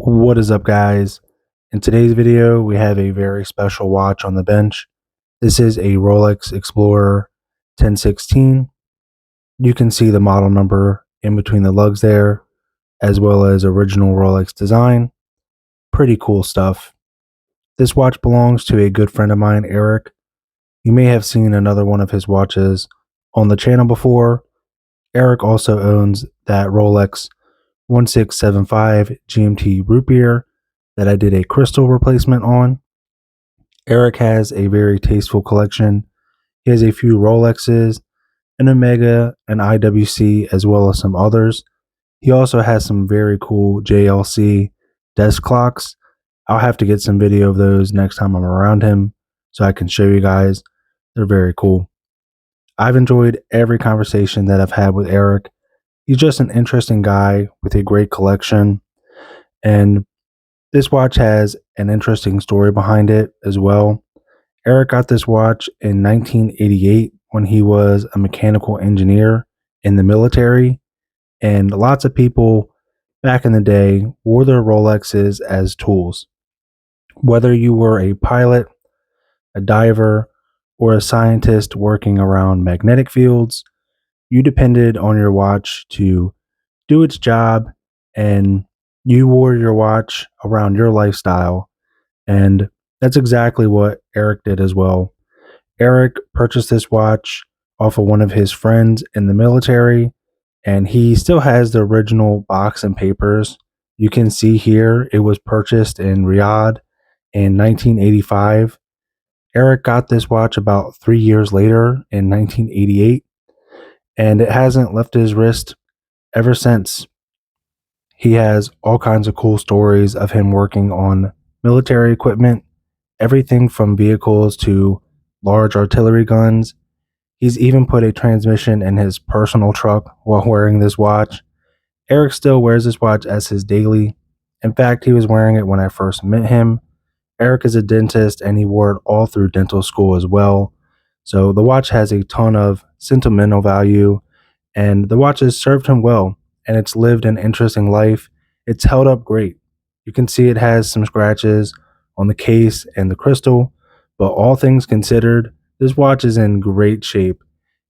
What is up, guys? In today's video, we have a very special watch on the bench. This is a Rolex Explorer 1016. You can see the model number in between the lugs there, as well as original Rolex design. Pretty cool stuff. This watch belongs to a good friend of mine, Eric. You may have seen another one of his watches on the channel before. Eric also owns that Rolex 1675 GMT root beer that I did a crystal replacement on. Eric has a very tasteful collection. He has a few Rolexes, an Omega, an IWC, as well as some others. He also has some very cool JLC desk clocks. I'll have to get some video of those next time I'm around him so I can show you guys. They're very cool. I've enjoyed every conversation that I've had with Eric. He's just an interesting guy with a great collection, and this watch has an interesting story behind it as well. Eric got this watch in 1988 when he was a mechanical engineer in the military, and lots of people back in the day wore their Rolexes as tools. Whether you were a pilot, a diver, or a scientist working around magnetic fields, you depended on your watch to do its job, and you wore your watch around your lifestyle. And that's exactly what Eric did as well. Eric purchased this watch off of one of his friends in the military, and he still has the original box and papers. You can see here it was purchased in Riyadh in 1985. Eric got this watch about 3 years later in 1988, and it hasn't left his wrist ever since. He has all kinds of cool stories of him working on military equipment, everything from vehicles to large artillery guns. He's even put a transmission in his personal truck while wearing this watch. Eric still wears this watch as his daily. In fact, he was wearing it when I first met him. Eric is a dentist and he wore it all through dental school as well. So the watch has a ton of sentimental value, and the watch has served him well, and it's lived an interesting life. It's held up great. You can see it has some scratches on the case and the crystal, but all things considered, this watch is in great shape.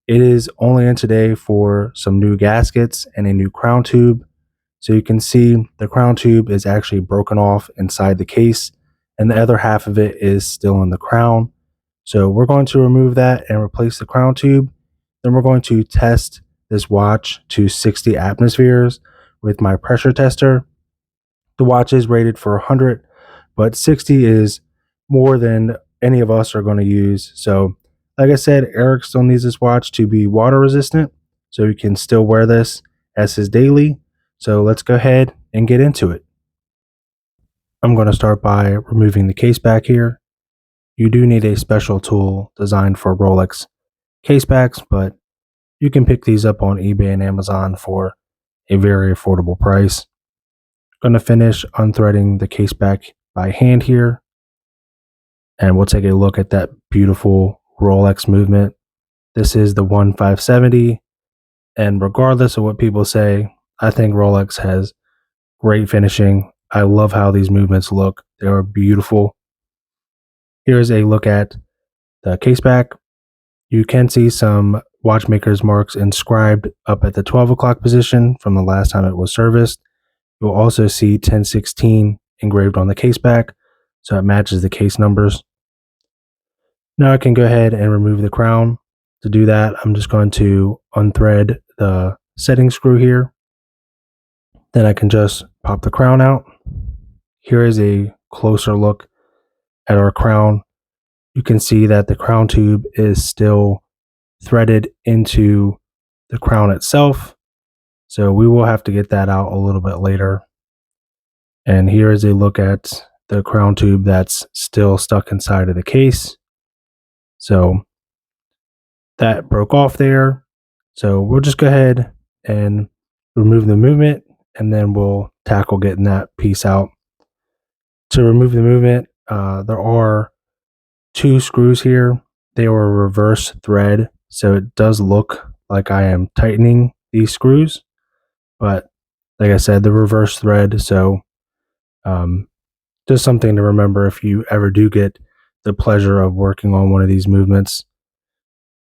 It is only in today for some new gaskets and a new crown tube. So you can see the crown tube is actually broken off inside the case, and the other half of it is still in the crown. So we're going to remove that and replace the crown tube. Then we're going to test this watch to 60 atmospheres with my pressure tester. The watch is rated for 100, but 60 is more than any of us are going to use. So like I said, Eric still needs this watch to be water resistant, so he can still wear this as his daily. So let's go ahead and get into it. I'm going to start by removing the case back here. You do need a special tool designed for Rolex case backs, but you can pick these up on eBay and Amazon for a very affordable price. I'm going to finish unthreading the case back by hand here, and we'll take a look at that beautiful Rolex movement. This is the 1570, and regardless of what people say, I think Rolex has great finishing. I love how these movements look. They are beautiful. Here's a look at the case back. You can see some watchmaker's marks inscribed up at the 12 o'clock position from the last time it was serviced. You'll also see 1016 engraved on the case back, so it matches the case numbers. Now I can go ahead and remove the crown. To do that, I'm just going to unthread the setting screw here. Then I can just pop the crown out. Here is a closer look at our crown. You can see that the crown tube is still threaded into the crown itself. So we will have to get that out a little bit later. And here is a look at the crown tube that's still stuck inside of the case. So that broke off there. So we'll just go ahead and remove the movement, and then we'll tackle getting that piece out. To remove the movement, there are two screws here. They are reverse thread, so it does look like I am tightening these screws, but like I said, the reverse thread, so Um, just something to remember if you ever do get the pleasure of working on one of these movements.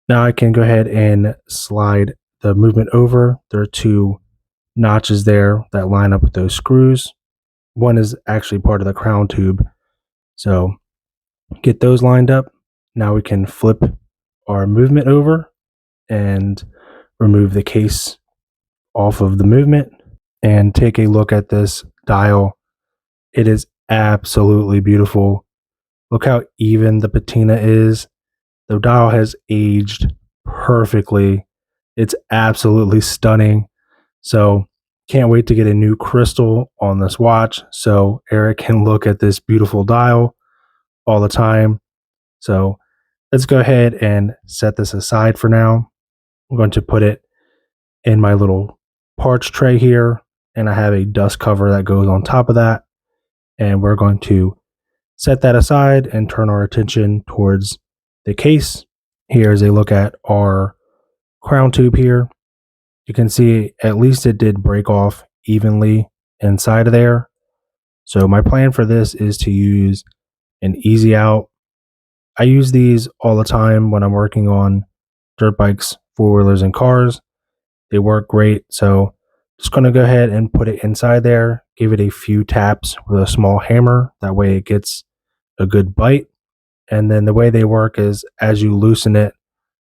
Now I can go ahead and slide the movement over. There are two notches there that line up with those screws. One is actually part of the crown tube. So get those lined up. Now we can flip our movement over and remove the case off of the movement and take a look at this dial. It is absolutely beautiful. Look how even the patina is. The dial has aged perfectly. It's absolutely stunning. So can't wait to get a new crystal on this watch so Eric can look at this beautiful dial all the time. So let's go ahead and set this aside for now. I'm going to put it in my little parts tray here, and I have a dust cover that goes on top of that. And we're going to set that aside and turn our attention towards the case. Here's a look at our crown tube here. You can see at least it did break off evenly inside of there. So my plan for this is to use an easy out. I use these all the time when I'm working on dirt bikes, four-wheelers, and cars. They work great. So just going to go ahead and put it inside there, give it a few taps with a small hammer. That way it gets a good bite. And then the way they work is as you loosen it,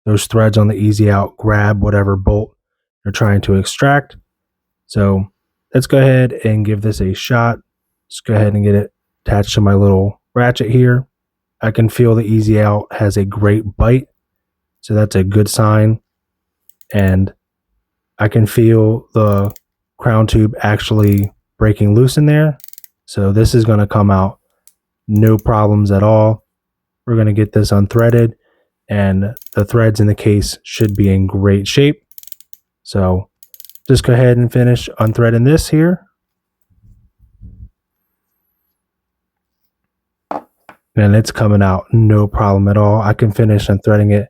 those threads on the easy out grab whatever bolt you're trying to extract. So let's go ahead and give this a shot. Just go ahead and get it attached to my little ratchet here. I can feel the easy out has a great bite. So that's a good sign. And I can feel the crown tube actually breaking loose in there. So this is going to come out no problems at all. We're going to get this unthreaded, and the threads in the case should be in great shape. So just go ahead and finish unthreading this here. And it's coming out no problem at all. I can finish unthreading it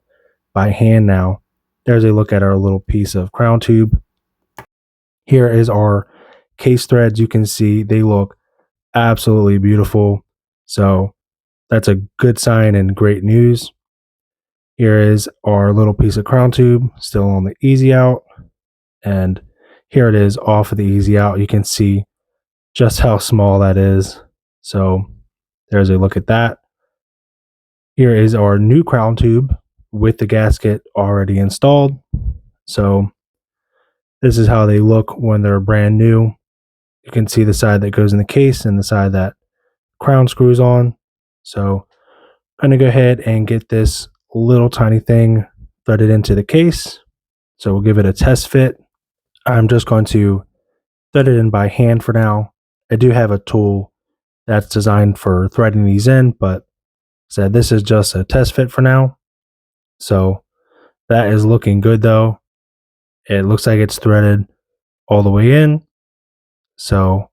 by hand now. There's a look at our little piece of crown tube. Here is our case threads. You can see they look absolutely beautiful. So that's a good sign and great news. Here is our little piece of crown tube still on the easy out. And here it is off of the easy out. You can see just how small that is. So there's a look at that. Here is our new crown tube with the gasket already installed. So this is how they look when they're brand new. You can see the side that goes in the case and the side that crown screws on. So I'm going to go ahead and get this little tiny thing threaded into the case. So we'll give it a test fit. I'm just going to thread it in by hand for now. I do have a tool that's designed for threading these in, but said this is just a test fit for now. So that is looking good though. It looks like it's threaded all the way in. So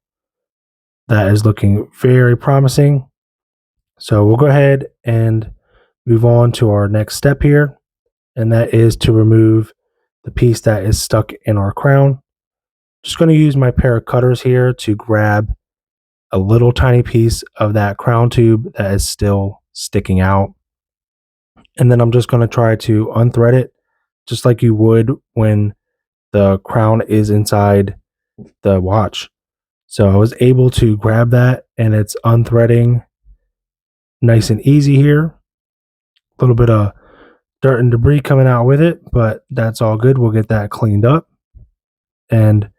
that is looking very promising. So we'll go ahead and move on to our next step here, and that is to remove the piece that is stuck in our crown. Just going to use my pair of cutters here to grab a little tiny piece of that crown tube that is still sticking out. And then I'm just going to try to unthread it just like you would when the crown is inside the watch. So I was able to grab that, and it's unthreading nice and easy here. A little bit of dirt and debris coming out with it, but that's all good. We'll get that cleaned up. And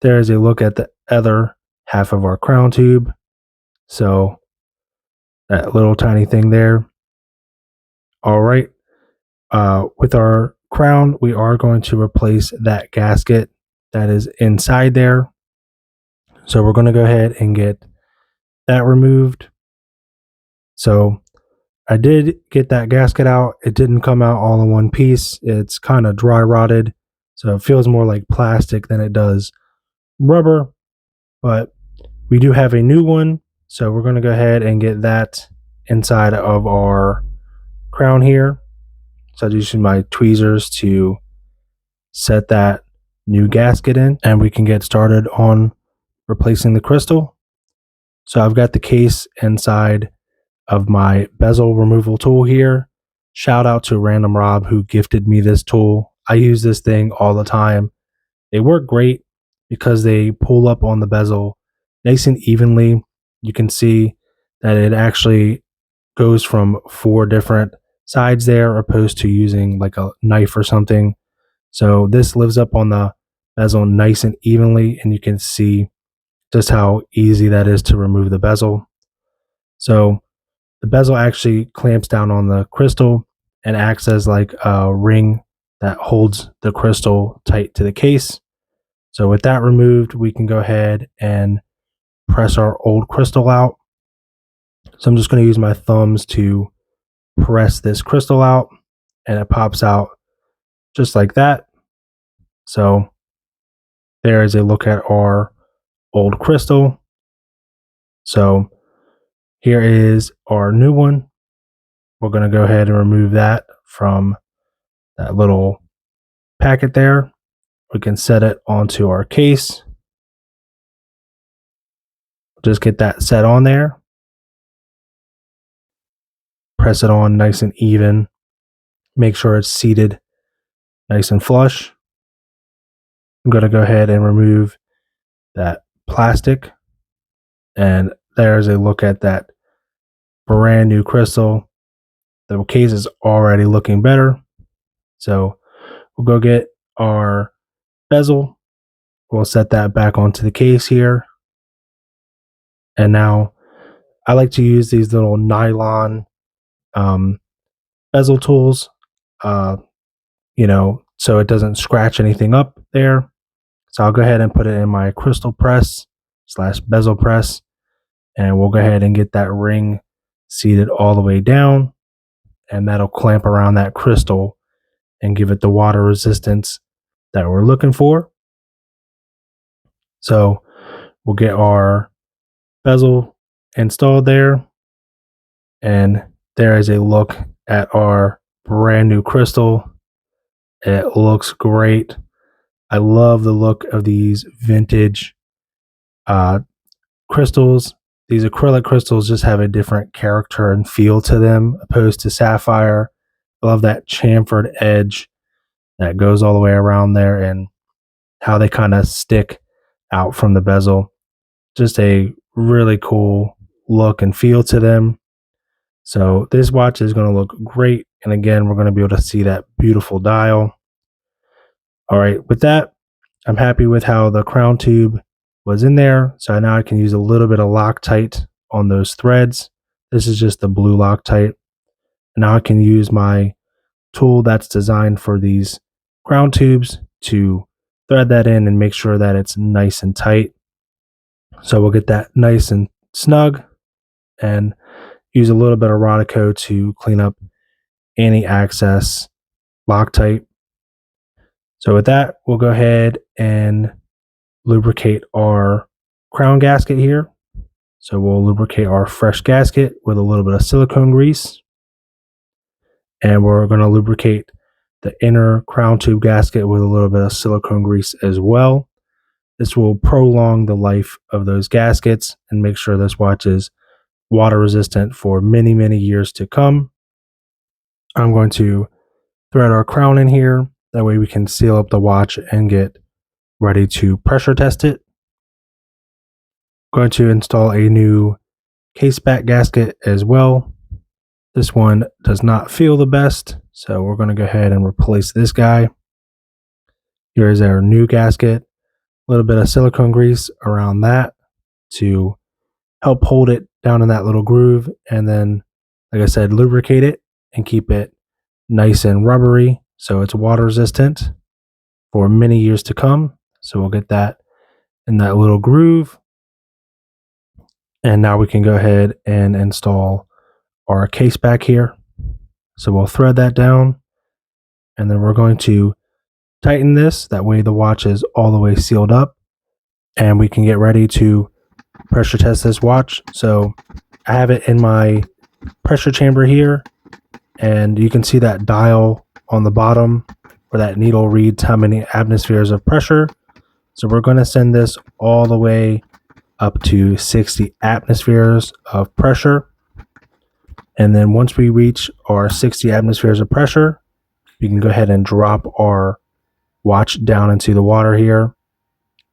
there's a look at the other half of our crown tube. So that little tiny thing there. All right. With our crown, we are going to replace that gasket that is inside there. So we're going to go ahead and get that removed. So I did get that gasket out. It didn't come out all in one piece. It's kind of dry rotted. So it feels more like plastic than it does rubber. But we do have a new one. So we're going to go ahead and get that inside of our crown here. So I'm using my tweezers to set that new gasket in, and we can get started on replacing the crystal. So I've got the case inside of my bezel removal tool here. Shout out to Random Rob who gifted me this tool. I use this thing all the time. They work great because they pull up on the bezel nice and evenly. You can see that it actually goes from 4 different sides there opposed to using like a knife or something. So this lives up on the bezel nice and evenly, and you can see just how easy that is to remove the bezel. So the bezel actually clamps down on the crystal and acts as like a ring that holds the crystal tight to the case. So with that removed, we can go ahead and press our old crystal out. So I'm just going to use my thumbs to press this crystal out, and it pops out just like that. So there is a look at our old crystal. So here is our new one. We're going to go ahead and remove that from that little packet there. We can set it onto our case. Just get that set on there. Press it on nice and even. Make sure it's seated nice and flush. I'm going to go ahead and remove that plastic. And there's a look at that brand new crystal. The case is already looking better. So we'll go get our bezel. We'll set that back onto the case here. And now I like to use these little nylon bezel tools, so it doesn't scratch anything up there. So I'll go ahead and put it in my crystal press / bezel press. And we'll go ahead and get that ring seated all the way down. And that'll clamp around that crystal and give it the water resistance that we're looking for. So we'll get our bezel installed there. And there is a look at our brand new crystal. It looks great. I love the look of these vintage crystals. These acrylic crystals just have a different character and feel to them opposed to sapphire. I love that chamfered edge that goes all the way around there and how they kind of stick out from the bezel. Just a really cool look and feel to them. So this watch is going to look great. And again, we're going to be able to see that beautiful dial. All right, with that, I'm happy with how the crown tube was in there. So now I can use a little bit of Loctite on those threads. This is just the blue Loctite. And now I can use my tool that's designed for these crown tubes to thread that in and make sure that it's nice and tight. So we'll get that nice and snug and use a little bit of Rodico to clean up any excess Loctite. So with that, we'll go ahead and lubricate our crown gasket here. So we'll lubricate our fresh gasket with a little bit of silicone grease. And we're going to lubricate the inner crown tube gasket with a little bit of silicone grease as well. This will prolong the life of those gaskets and make sure this watch is water resistant for many, many years to come. I'm going to thread our crown in here. That way we can seal up the watch and get ready to pressure test it. I'm going to install a new case back gasket as well. This one does not feel the best, so we're going to go ahead and replace this guy. Here is our new gasket. A little bit of silicone grease around that to help hold it down in that little groove, and then, like I said, lubricate it and keep it nice and rubbery so it's water resistant for many years to come. So we'll get that in that little groove. And now we can go ahead and install our case back here. So we'll thread that down, and then we're going to tighten this. That way the watch is all the way sealed up, and we can get ready to pressure test this watch. So I have it in my pressure chamber here, and you can see that dial on the bottom where that needle reads how many atmospheres of pressure. So we're going to send this all the way up to 60 atmospheres of pressure. And then once we reach our 60 atmospheres of pressure, we can go ahead and drop our watch down into the water here.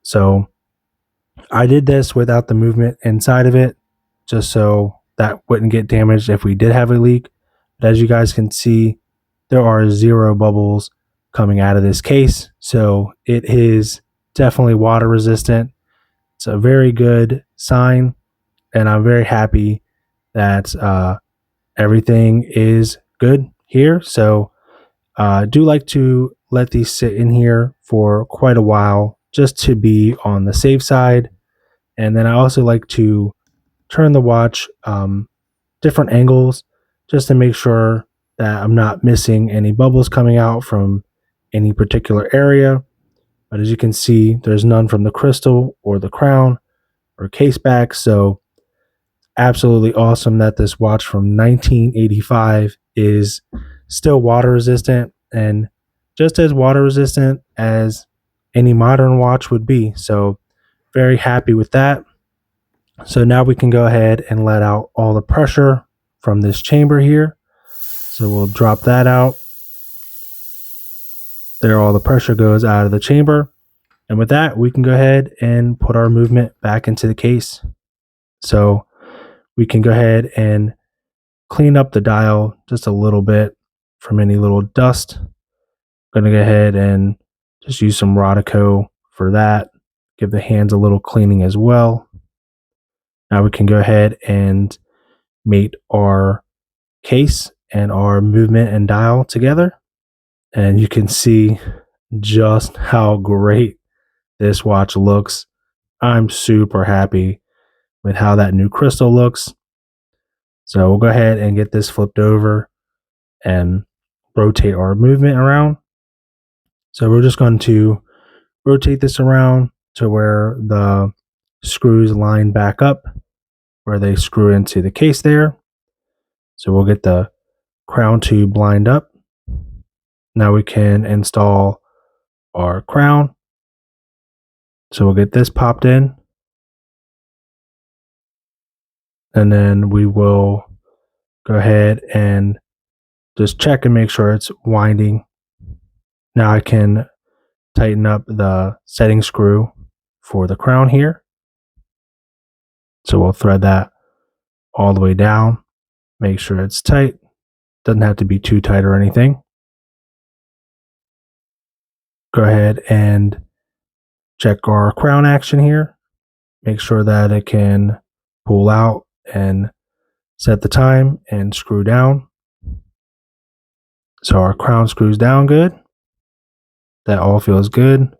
So I did this without the movement inside of it, just so that wouldn't get damaged if we did have a leak. But as you guys can see, there are 0 bubbles coming out of this case. So it is definitely water resistant. It's a very good sign, and I'm very happy that everything is good here. So I do like to let these sit in here for quite a while just to be on the safe side. And then I also like to turn the watch different angles just to make sure that I'm not missing any bubbles coming out from any particular area. But as you can see, there's none from the crystal or the crown or case back. So absolutely awesome that this watch from 1985 is still water resistant and just as water resistant as any modern watch would be. So very happy with that. So now we can go ahead and let out all the pressure from this chamber here. So we'll drop that out. There, all the pressure goes out of the chamber. And with that, we can go ahead and put our movement back into the case. So we can go ahead and clean up the dial just a little bit from any little dust. I'm going to go ahead and just use some Rodico for that. Give the hands a little cleaning as well. Now we can go ahead and mate our case and our movement and dial together. And you can see just how great this watch looks. I'm super happy with how that new crystal looks. So we'll go ahead and get this flipped over and rotate our movement around. So we're just going to rotate this around to where the screws line back up, where they screw into the case there. So we'll get the crown tube lined up. Now we can install our crown. So we'll get this popped in. And then we will go ahead and just check and make sure it's winding. Now I can tighten up the setting screw for the crown here. So we'll thread that all the way down. Make sure it's tight. Doesn't have to be too tight or anything. Go ahead and check our crown action here. Make sure that it can pull out and set the time and screw down. So our crown screws down good. That all feels good.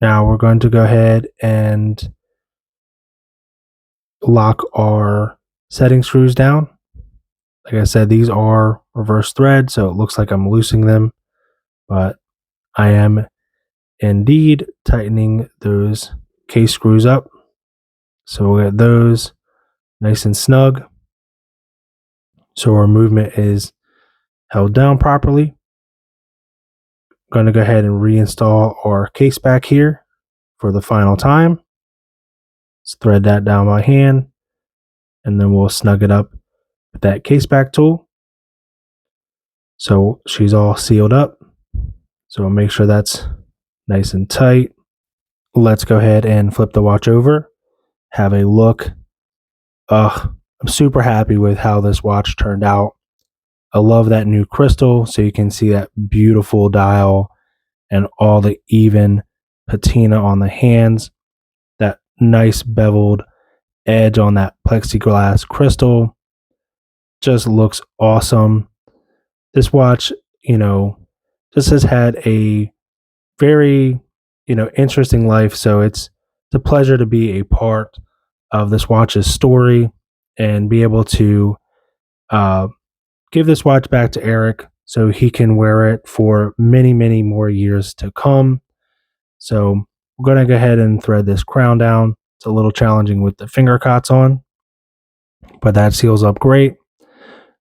Now we're going to go ahead and lock our setting screws down. Like I said, these are reverse thread, so it looks like I'm loosening them, but I am indeed tightening those case screws up. So we'll get those nice and snug. So our movement is held down properly. I'm going to go ahead and reinstall our case back here for the final time. Let's thread that down by hand, and then we'll snug it up with that case back tool. So she's all sealed up. So we'll make sure that's nice and tight. Let's go ahead and flip the watch over. Have a look. I'm super happy with how this watch turned out. I love that new crystal, so you can see that beautiful dial and all the even patina on the hands. That nice beveled edge on that plexiglass crystal just looks awesome. This watch, just has had a very, interesting life. So it's a pleasure to be a part of this watch's story and be able to give this watch back to Eric so he can wear it for many, many more years to come. So we're going to go ahead and thread this crown down. It's a little challenging with the finger cots on, but that seals up great.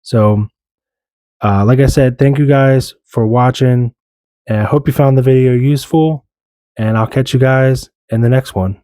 So like I said, thank you guys for watching, and I hope you found the video useful, and I'll catch you guys in the next one.